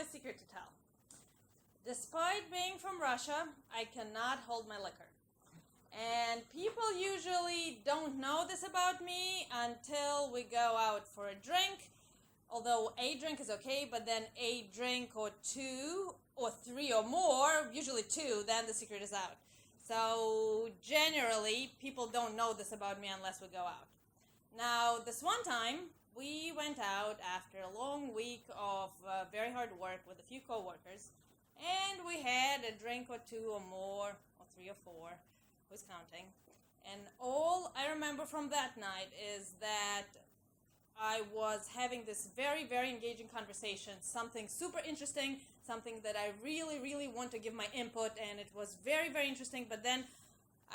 a secret to tell. Despite being from Russia, I cannot hold my liquor. And people usually don't know this about me until we go out for a drink. Although a drink is okay, but then a drink or two or three or more, usually two, then the secret is out. So generally, people don't know this about me unless we go out. Now, this one time, we went out after a long week of very hard work with a few co-workers, and we had a drink or two or more, or three or four, who's counting. And all I remember from that night is that I was having this very, very engaging conversation, something super interesting, something that I really, really want to give my input, and it was very, very interesting. But then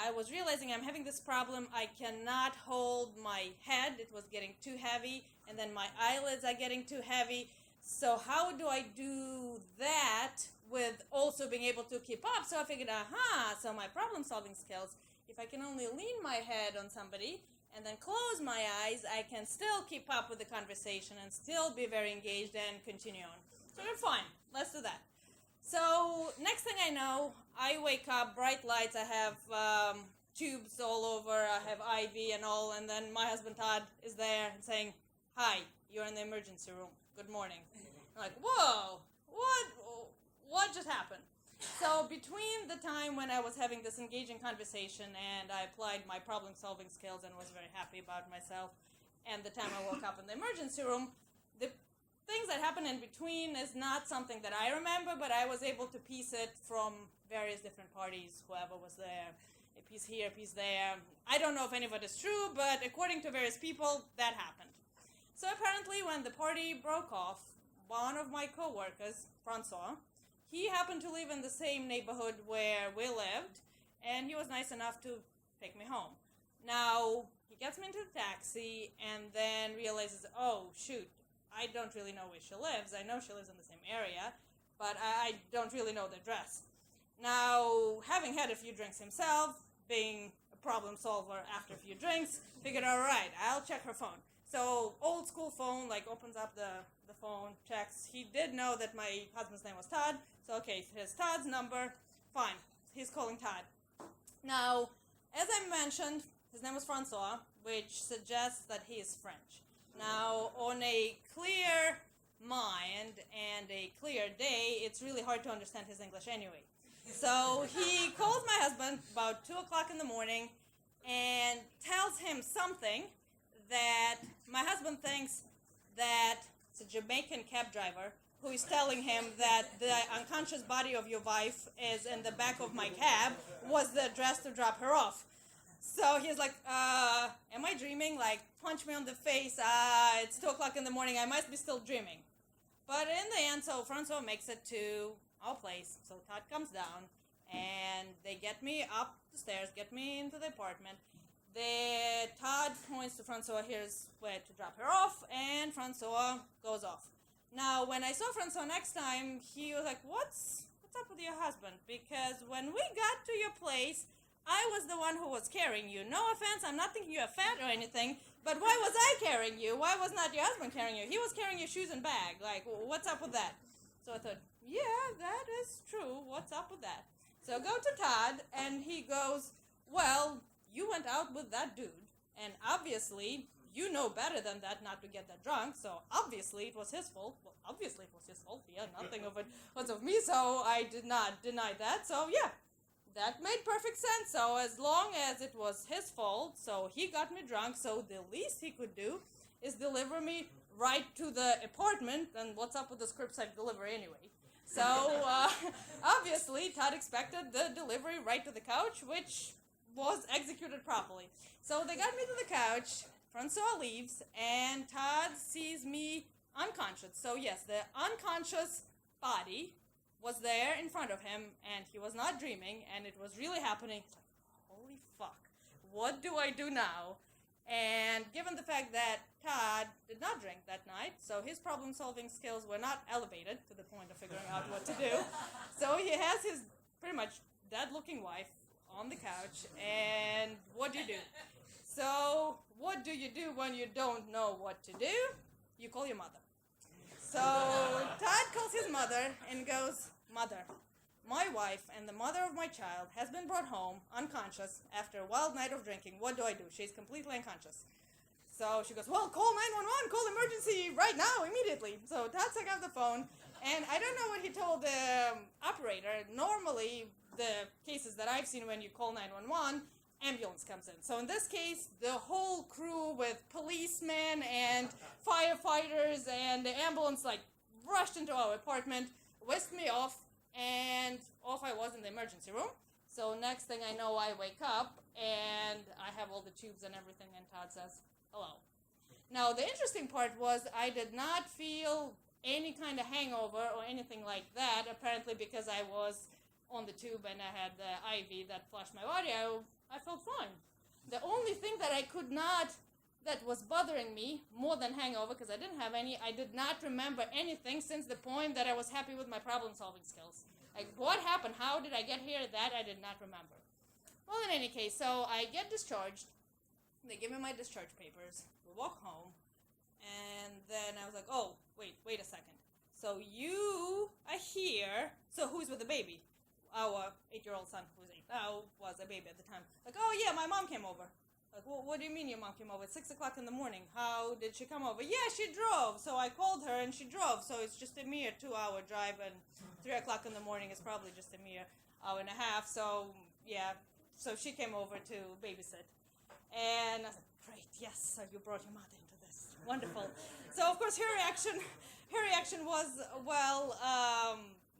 I was realizing I'm having this problem. I cannot hold my head. It was getting too heavy, and then my eyelids are getting too heavy. So how do I do that with also being able to keep up? So I figured, so my problem-solving skills, if I can only lean my head on somebody and then close my eyes, I can still keep up with the conversation and still be very engaged and continue on. So we're fine. Let's do that. So next thing I know, I wake up, bright lights, I have tubes all over, I have IV and all, and then my husband Todd is there and saying, "Hi, you're in the emergency room. Good morning." I'm like, whoa, what just happened? So between the time when I was having this engaging conversation and I applied my problem-solving skills and was very happy about myself, and the time I woke up in the emergency room, the things that happened in between is not something that I remember, but I was able to piece it from various different parties, whoever was there, a piece here, a piece there. I don't know if any of it is true, but according to various people, that happened. So apparently when the party broke off, one of my co-workers, Francois, he happened to live in the same neighborhood where we lived, and he was nice enough to take me home. Now, he gets me into the taxi and then realizes, oh, shoot, I don't really know where she lives. I know she lives in the same area, but I don't really know the address. Now, having had a few drinks himself, being a problem solver after a few drinks, figured, all right, I'll check her phone. So, old school phone, opens up the phone, checks. He did know that my husband's name was Todd, so okay, here's Todd's number, fine, he's calling Todd. Now, as I mentioned, his name was Francois, which suggests that he is French. Now, on a clear mind and a clear day, it's really hard to understand his English anyway. So he calls my husband about 2 o'clock in the morning and tells him something that my husband thinks that it's a Jamaican cab driver who is telling him that the unconscious body of your wife is in the back of my cab, was the address to drop her off. So he's like, am I dreaming? Punch me on the face. It's 2 o'clock in the morning. I must be still dreaming. But in the end, so Francois makes it to our place. So Todd comes down, and they get me up the stairs, get me into the apartment. Todd points to Francois, here's where to drop her off, and Francois goes off. Now, when I saw Francois next time, he was like, what's up with your husband? Because when we got to your place, I was the one who was carrying you. No offense, I'm not thinking you're fat or anything, but why was I carrying you? Why was not your husband carrying you? He was carrying your shoes and bag. What's up with that? So I thought, yeah, that is true. What's up with that? So go to Todd, and he goes, well, you went out with that dude, and obviously you know better than that not to get that drunk, so obviously it was his fault. Well, obviously it was his fault. Yeah, nothing of it was of me, so I did not deny that. So yeah, that made perfect sense. So as long as it was his fault, so he got me drunk, so the least he could do is deliver me right to the apartment, and what's up with the curbside delivery anyway? So obviously Todd expected the delivery right to the couch, which was executed properly. So they got me to the couch, Francois leaves, and Todd sees me unconscious. So yes, the unconscious body was there in front of him, and he was not dreaming, and it was really happening. It's like, holy fuck, what do I do now? And given the fact that Todd did not drink that night, so his problem-solving skills were not elevated to the point of figuring out what to do. So he has his pretty much dead-looking wife on the couch, and what do you do? So what do you do when you don't know what to do? You call your mother. So Todd calls his mother and goes, "Mother, my wife and the mother of my child has been brought home unconscious after a wild night of drinking. What do I do? She's completely unconscious." So she goes, "Well, call 911, call emergency right now, immediately." So Todd took out the phone, and I don't know what he told the operator. Normally, the cases that I've seen when you call 911, ambulance comes in. So in this case, the whole crew with policemen and firefighters and the ambulance rushed into our apartment, whisked me off, and off I was in the emergency room. So next thing I know, I wake up and I have all the tubes and everything, and Todd says, "Hello." Now the interesting part was I did not feel any kind of hangover or anything like that, apparently because I was on the tube and I had the IV that flushed my body. I felt fine. The only thing that was bothering me more than hangover, because I didn't have any, I did not remember anything since the point that I was happy with my problem-solving skills. Like, what happened? How did I get here? That I did not remember. Well, in any case, so I get discharged. They give me my discharge papers. We walk home. And then I was like, "Oh, wait a second. So you are here. So who's with the baby?" Our 8-year-old son, who was 8 now, was a baby at the time. Like, "Oh yeah, my mom came over." Like, "Well, what do you mean your mom came over? It's 6 o'clock in the morning. How did she come over?" "Yeah, she drove." So I called her and she drove. So it's just a mere 2-hour drive, and 3 o'clock in the morning is probably just a mere hour and a half. So yeah, so she came over to babysit. And I was like, "Great, yes, so you brought your mother into this. Wonderful." So of course her reaction was, well,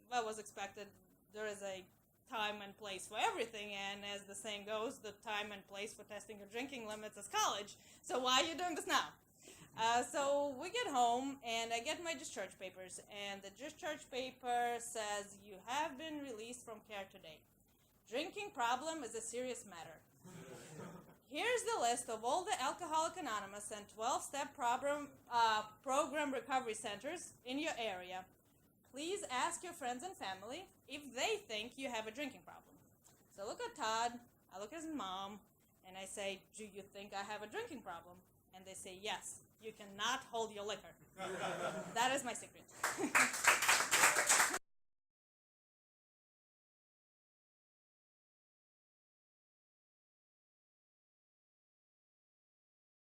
what was expected. There is a time and place for everything, and as the saying goes, the time and place for testing your drinking limits is college. So why are you doing this now? So we get home, and I get my discharge papers, and the discharge paper says, "You have been released from care today. Drinking problem is a serious matter. Here's the list of all the Alcoholic Anonymous and 12-step program recovery centers in your area. Please ask your friends and family if they think you have a drinking problem." So I look at Todd, I look at his mom, and I say, "Do you think I have a drinking problem?" And they say, "Yes, you cannot hold your liquor." That is my secret.